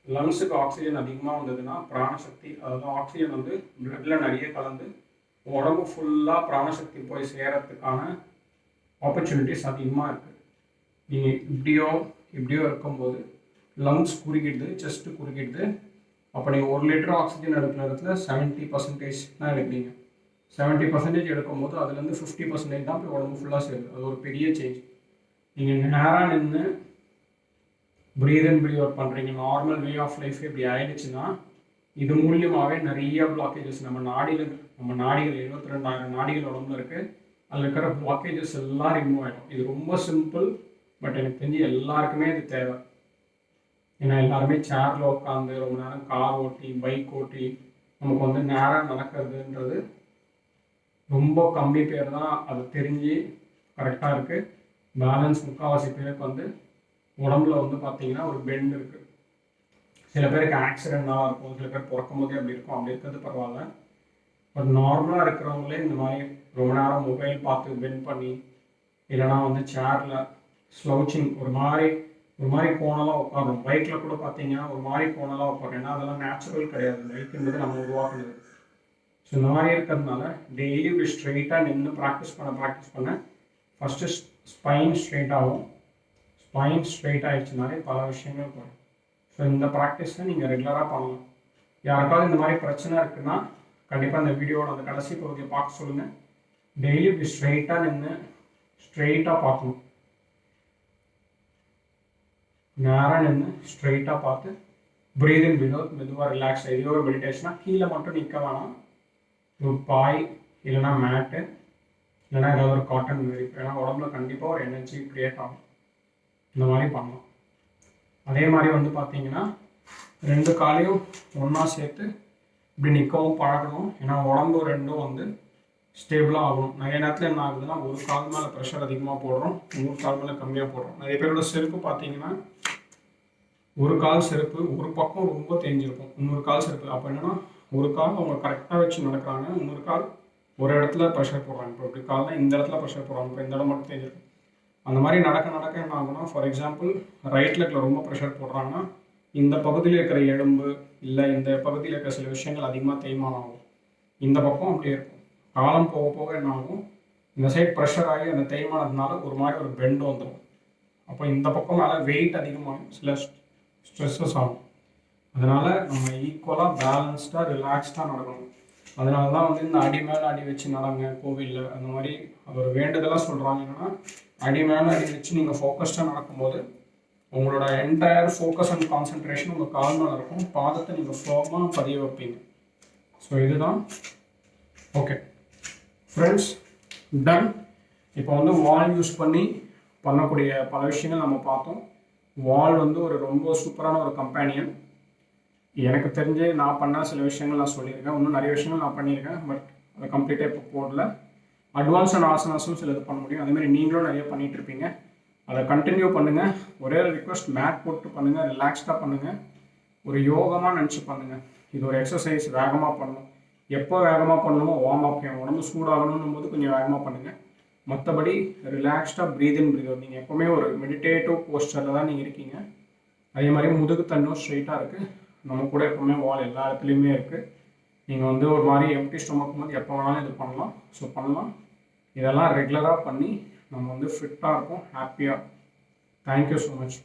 லங்ஸுக்கு ஆக்சிஜன் அதிகமாக வந்ததுன்னா பிராணசக்தி, அதாவது ஆக்சிஜன் வந்து பிளட்டில் நிறைய கலந்து உடம்பு ஃபுல்லாக பிராணசக்தி போய் சேரத்துக்கான ஆப்பர்ச்சுனிட்டிஸ் அதிகமாக இருக்குது. நீங்கள் இப்படியோ இருக்கும்போது லங்ஸ் குறுக்கிடுது, செஸ்ட்டு குறுக்கிடுது. அப்போ நீங்கள் 1 லிட்டர் ஆக்சிஜன் எடுக்கிற இடத்துல 70% தான் எடுக்கிறீங்க. 70% எடுக்கும்போது அதுலேருந்து 50% தான் போய் உடம்பு ஃபுல்லாக சேருது. அது ஒரு பெரிய சேஞ்ச். நீங்கள் நேராக நின்று ப்ரீத் இன் ப்ரீத் அவுட் பண்ணுறீங்க, நார்மல் வே ஆஃப் லைஃப் இப்படி ஆயிடுச்சுன்னா இது மூலியமாகவே நிறைய பிளாக்கேஜஸ் நம்ம நாடிகள் 72,000 நாடிகள் உடம்புல இருக்குது. அதில் இருக்கிற பிளாக்கேஜஸ் எல்லாம் ரிமூவ் ஆகிடும். இது ரொம்ப சிம்பிள், பட் எனக்கு தெரிஞ்சு எல்லாருக்குமே இது தேவை. ஏன்னா எல்லாருமே சேரில் உட்காந்து ரொம்ப நேரம் கார் ஓட்டி பைக் ஓட்டி நமக்கு வந்து நேராக நடக்கிறதுன்றது ரொம்ப கம்மி பேர் தான் அது தெரிஞ்சு கரெக்டாக இருக்குது. பேலன்ஸ் முக்கால்வாசி பேருக்கு வந்து உடம்புல வந்து பார்த்தீங்கன்னா ஒரு பெண்ட் இருக்குது. சில பேருக்கு ஆக்சிடென்ட்னால இருக்கும், சில பேர் பிறக்கும் போதே அப்படி இருக்கும். அப்படி இருக்கிறது பரவாயில்ல, பட் நார்மலாக இருக்கிறவங்களே இந்த மாதிரி ரொம்ப நேரம் மொபைல் பார்த்து பெண்ட் பண்ணி, இல்லைனா வந்து சேரில் ஸ்லவுச்சிங் ஒரு மாதிரி கோணலாக உட்காரணும். பைக்கில் கூட பார்த்தீங்கன்னா ஒரு மாதிரி கோணலாக உட்காரும். ஏன்னா அதெல்லாம் நேச்சுரல் கிடையாது, பைக்குன்றது நம்ம உருவாக்குனது. ஸோ இந்த மாதிரி இருக்கிறதுனால டெய்லி இப்படி ஸ்ட்ரெயிட்டாக நின்று ப்ராக்டிஸ் பண்ண ஃபஸ்ட்டு ஸ்பைன் ஸ்ட்ரெயிட் ஆகும். ஸ்பைன் ஸ்ட்ரெயிட் ஆகிடுச்சுனாலே பல விஷயங்கள் போகும். ஸோ இந்த ப்ராக்டிஸை நீங்கள் ரெகுலராக பண்ணலாம். யாருக்காவது இந்த மாதிரி பிரச்சனை இருக்குன்னா கண்டிப்பாக இந்த வீடியோட அந்த கடைசி பகுதியை பார்க்க சொல்லுங்கள். டெய்லி இப்படி ஸ்ட்ரெயிட்டாக நின்று ஸ்ட்ரெயிட்டாக பார்க்கணும். நேராக நின்று ஸ்ட்ரெயிட்டாக பார்த்து ப்ரீத் இன் ப்ரீத் அவுட் மெதுவாக ரிலாக்ஸ் ஆகி. ஒரு மெடிடேஷனாக கீழே மட்டும் நிற்க வேணாம். ஒரு பாய் இல்லைனா மேட்டு இல்லைனா ஏதாவது ஒரு காட்டன் மாதிரி, ஏன்னா உடம்புல கண்டிப்பாக ஒரு எனர்ஜி க்ரியேட் ஆகும். இந்த மாதிரி பண்ணலாம். அதே மாதிரி வந்து பார்த்தீங்கன்னா 2 காலையும் ஒன்றா சேர்த்து இப்படி நிற்கவும் பழகணும். ஏன்னா உடம்பு ரெண்டும் வந்து ஸ்டேபிளாக ஆகணும். நிறைய நேரத்தில் என்ன ஆகுதுன்னா ஒரு கால் மேலே ப்ரெஷர் அதிகமாக போடுறோம், இன்னொரு கால் மேலே கம்மியாக போடுறோம். நிறைய பேரோட செருப்பு பார்த்தீங்கன்னா ஒரு கால் செருப்பு ஒரு பக்கம் ரொம்ப தேஞ்சிருக்கும், இன்னொரு கால் செருப்பு. அப்போ என்னென்னா ஒரு கால் அவங்க கரெக்டாக வச்சு நடக்கிறாங்க, இன்னொரு கால் ஒரு இடத்துல ப்ரெஷர் போடுறாங்க. இப்போ இப்படி கால்னால் இந்த இடத்துல ப்ரெஷர் போடுறாங்க, இப்போ இந்த இடம் மட்டும் தேஞ்சிருக்கும். அந்த மாதிரி நடக்க என்ன ஆகுனா, ஃபார் எக்ஸாம்பிள் ரைட் லெக்கில் ரொம்ப ப்ரெஷர் போடுறாங்கன்னா இந்த பகுதியில் இருக்கிற எலும்பு இல்லை இந்த பகுதியில் இருக்கிற சில விஷயங்கள் அதிகமாக தேய்மானம் ஆகும். இந்த பக்கம் அப்படியே இருக்கும். காலம் போக போக என்ன ஆகும், இந்த சைட் ப்ரெஷர் ஆகி அந்த தேய்மானத்தினால ஒரு மாதிரி ஒரு பெண்ட் வந்துடும். அப்போ இந்த பக்கம் மேலே வெயிட் அதிகமாகும், சில ஸ்ட்ரெஸ்ஸஸ் ஆகும். அதனால் நம்ம ஈக்குவலாக பேலன்ஸ்டாக ரிலாக்ஸ்டாக நடக்கணும். அதனால தான் வந்து இந்த அடி மேலே அடி வச்சு நடங்க கோவிலில், அந்த மாதிரி அது ஒரு வேண்டுதலாக சொல்கிறாங்க. என்னென்னா அடி மேலே அடி வச்சு நீங்கள் ஃபோக்கஸ்டாக நடக்கும்போது உங்களோட என்டையர் ஃபோக்கஸ் அண்ட் கான்சன்ட்ரேஷன் உங்கள் கால் மேலே இருக்கும். பாதத்தை நீங்கள் ஃபார்மாக பதிய வைப்பீங்க. ஸோ இதுதான். Okay friends, done. இப்போ வந்து வால் யூஸ் பண்ணி பண்ணக்கூடிய பல விஷயங்கள் நம்ம பார்த்தோம். வால் வந்து ஒரு ரொம்ப சூப்பரான ஒரு கம்பேனியன். எனக்கு தெரிஞ்சு நான் பண்ண சில விஷயங்கள் நான் சொல்லியிருக்கேன், இன்னும் நிறைய விஷயங்கள் நான் பண்ணியிருக்கேன், பட் அதை கம்ப்ளீட்டாக இப்போ போடல. அட்வான்ஸான ஆசனாஸும் சிலது பண்ண முடியும். அதேமாதிரி நீங்களும் நிறைய பண்ணிகிட்டு இருப்பீங்க. அதை கண்டினியூ பண்ணுங்கள். ஒரே ரிக்வெஸ்ட், மேட் போட்டு பண்ணுங்கள், ரிலாக்ஸ்டாக பண்ணுங்கள், ஒரு யோகமாக நினச்சி பண்ணுங்கள். இது ஒரு எக்ஸசைஸ், வேகமாக பண்ணணும். எப்போ வேகமாக பண்ணணுமோ வார்ம் அப், என் உடம்பு சூடாகணும் போது கொஞ்சம் வேகமாக பண்ணுங்கள். மற்றபடி ரிலாக்ஸ்டாக ப்ரீத் இன் ப்ரீத் அவுட். நீங்கள் எப்போவுமே ஒரு மெடிடேட்டிவ் போஸ்டரில் தான் நீங்கள் இருக்கீங்க. அதே மாதிரி முதுகு தண்ணும் ஸ்ட்ரைட்டாக இருக்குது. நம்ம கூட எப்போவுமே வால் எல்லா இடத்துலையுமே இருக்குது. நீங்கள் வந்து ஒரு மாதிரி எம்டி ஸ்டொமக் வந்து எப்போ வேணாலும் இது பண்ணலாம். ஸோ பண்ணலாம். இதெல்லாம் ரெகுலராக பண்ணி நம்ம வந்து ஃபிட்டாக இருப்போம், ஹாப்பியாக. Thank you so much.